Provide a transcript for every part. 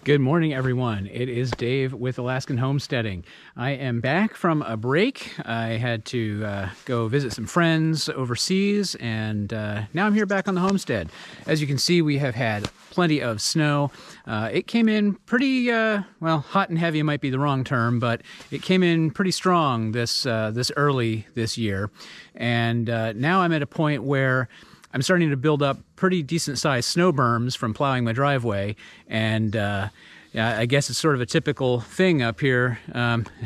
Good morning, everyone. It is Dave with Alaskan Homesteading. I am back from a break. I had to go visit some friends overseas, and now I'm here back on the homestead. As you can see, we have had plenty of snow. It came in pretty, well, hot and heavy might be the wrong term, but it came in pretty strong this early this year. And now I'm at a point where I'm starting to build up pretty decent-sized snow berms from plowing my driveway, and yeah, I guess it's sort of a typical thing up here.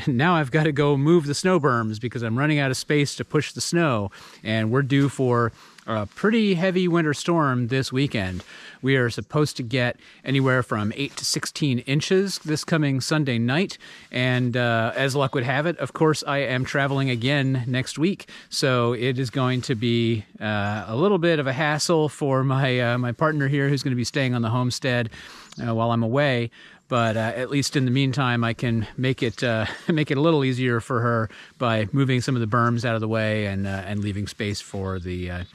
Now I've got to go move the snow berms because I'm running out of space to push the snow, and we're due for a pretty heavy winter storm this weekend. We are supposed to get anywhere from 8 to 16 inches this coming Sunday night, and as luck would have it, of course, I am traveling again next week, so it is going to be a little bit of a hassle for my partner here who's going to be staying on the homestead while I'm away. But at least in the meantime, I can make it a little easier for her by moving some of the berms out of the way and leaving space for the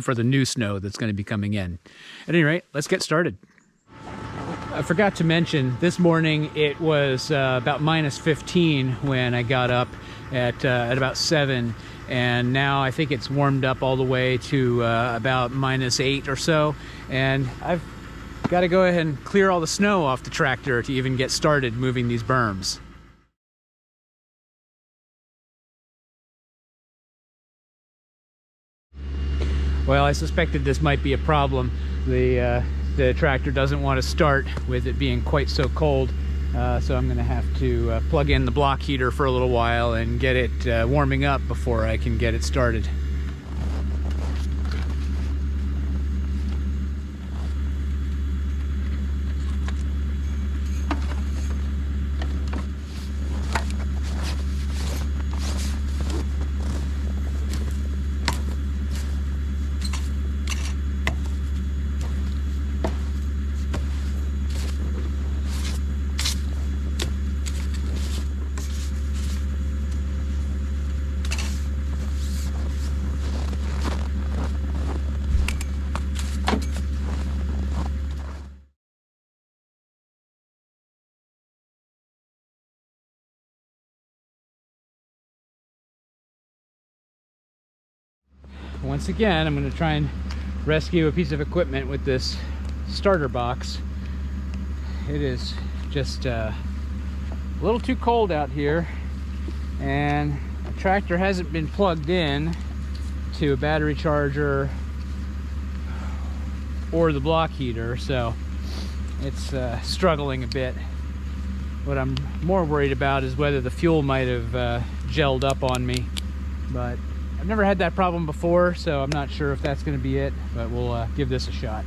for the new snow that's going to be coming in. At any rate, let's get started. I forgot to mention, this morning it was about -15 when I got up at about 7, and now I think it's warmed up all the way to about -8 or so, and I've got to go ahead and clear all the snow off the tractor to even get started moving these berms. Well, I suspected this might be a problem. The tractor doesn't want to start with it being quite so cold, so I'm going to have to plug in the block heater for a little while and get it warming up before I can get it started. Once again, I'm going to try and rescue a piece of equipment with this starter box. It is just a little too cold out here, and the tractor hasn't been plugged in to a battery charger or the block heater, so it's struggling a bit. What I'm more worried about is whether the fuel might have gelled up on me, but I've never had that problem before, so I'm not sure if that's going to be it, but we'll give this a shot.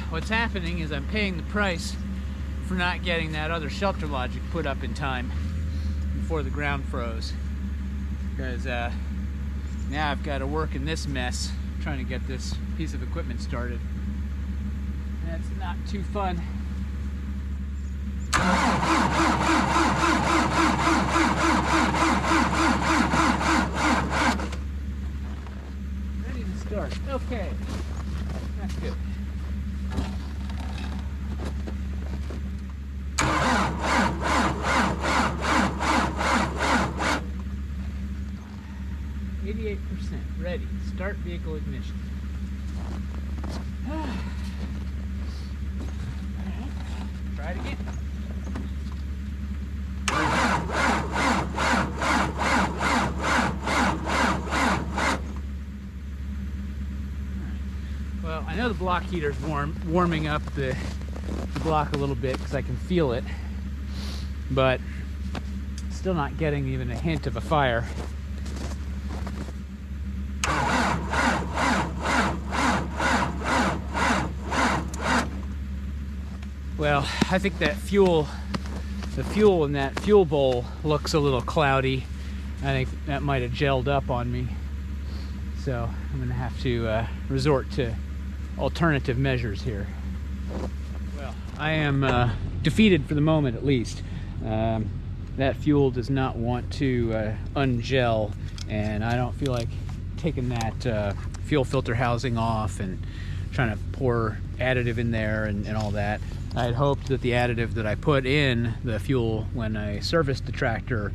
What's happening is I'm paying the price for not getting that other shelter logic put up in time before the ground froze. Because now I've got to work in this mess trying to get this piece of equipment started. That's not too fun. Ready to start. Okay, that's good. Ready. Start vehicle ignition. Try it again. Well, I know the block heater's warming up the block a little bit because I can feel it, but still not getting even a hint of a fire. Well, I think that the fuel in that fuel bowl looks a little cloudy. I think that might have gelled up on me. So I'm gonna have to resort to alternative measures here. Well, I am defeated for the moment, at least. That fuel does not want to ungel, and I don't feel like taking that fuel filter housing off and trying to pour additive in there and all that. I had hoped that the additive that I put in the fuel when I serviced the tractor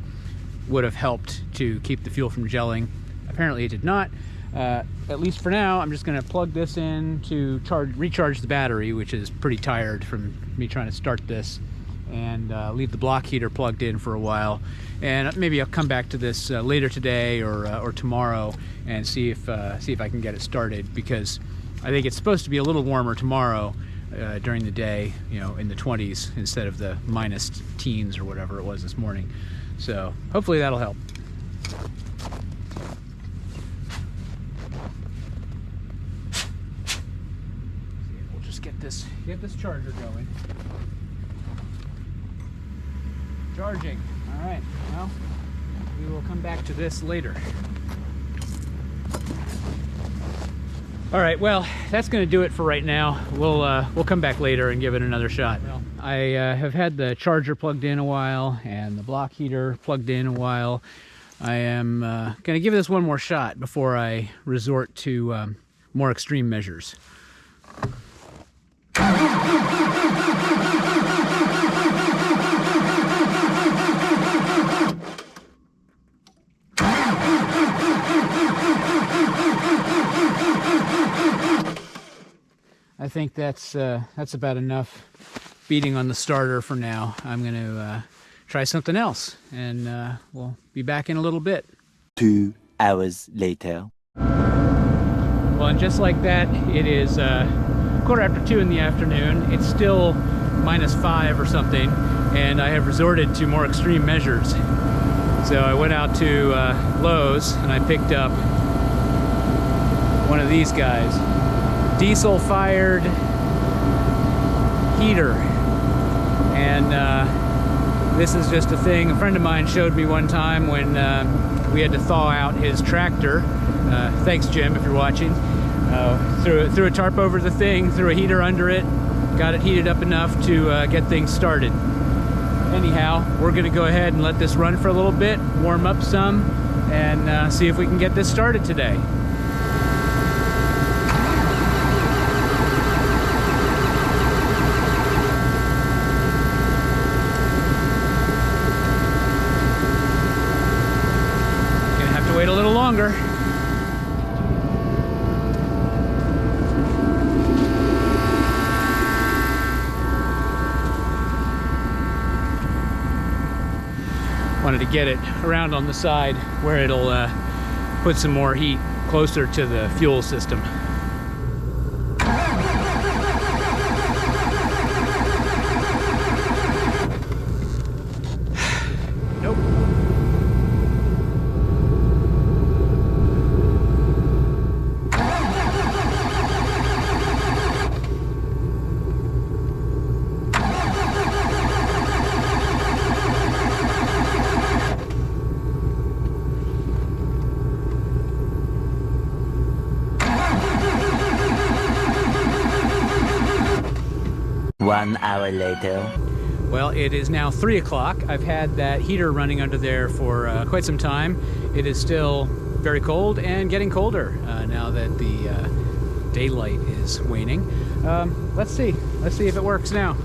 would have helped to keep the fuel from gelling. Apparently it did not. At least for now, I'm just going to plug this in to recharge the battery, which is pretty tired from me trying to start this, and leave the block heater plugged in for a while. And maybe I'll come back to this later today or tomorrow and see if I can get it started, because I think it's supposed to be a little warmer tomorrow during the day, you know, in the 20s instead of the minus teens or whatever it was this morning. So hopefully that'll help. We'll just get this charger going. Charging. All right. Well, we will come back to this later. All right, well, that's going to do it for right now. We'll come back later and give it another shot. Well, I have had the charger plugged in a while and the block heater plugged in a while. I am going to give this one more shot before I resort to more extreme measures. I think that's about enough beating on the starter for now. I'm going to try something else, and we'll be back in a little bit. 2 hours later. Well, and just like that, it is 2:15 in the afternoon. It's still -5 or something, and I have resorted to more extreme measures. So I went out to Lowe's and I picked up one of these guys. Diesel-fired heater, and this is just a thing a friend of mine showed me one time when we had to thaw out his tractor. Thanks, Jim, if you're watching. Threw a tarp over the thing, threw a heater under it, got it heated up enough to get things started. Anyhow, we're going to go ahead and let this run for a little bit, warm up some, and see if we can get this started today. Wait a little longer. Wanted to get it around on the side where it'll put some more heat closer to the fuel system. Nope. One hour later. Well, it is now 3 o'clock. I've had that heater running under there for quite some time. It is still very cold and getting colder now that the daylight is waning. Let's see if it works now.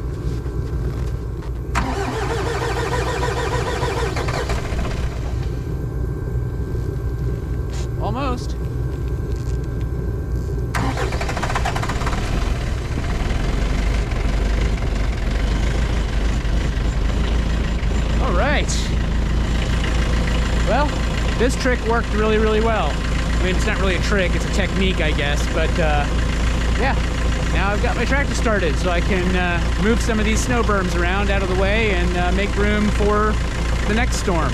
Almost. Well, this trick worked really, really well. I mean, it's not really a trick, it's a technique, I guess, but yeah, now I've got my tractor started, so I can move some of these snow berms around out of the way and make room for the next storm.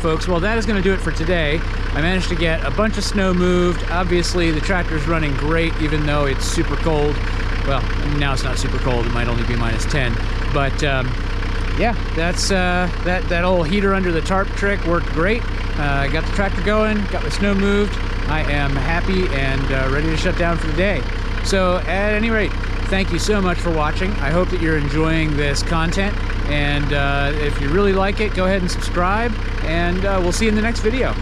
folks, well, that is going to do it for today. I managed to get a bunch of snow moved. Obviously, the tractor's running great, even though it's super cold. Well, now it's not super cold. It might only be -10. But yeah, that's that old heater under the tarp trick worked great. Got the tractor going, got the snow moved. I am happy and ready to shut down for the day. So at any rate, thank you so much for watching. I hope that you're enjoying this content. And if you really like it, go ahead and subscribe. And we'll see you in the next video.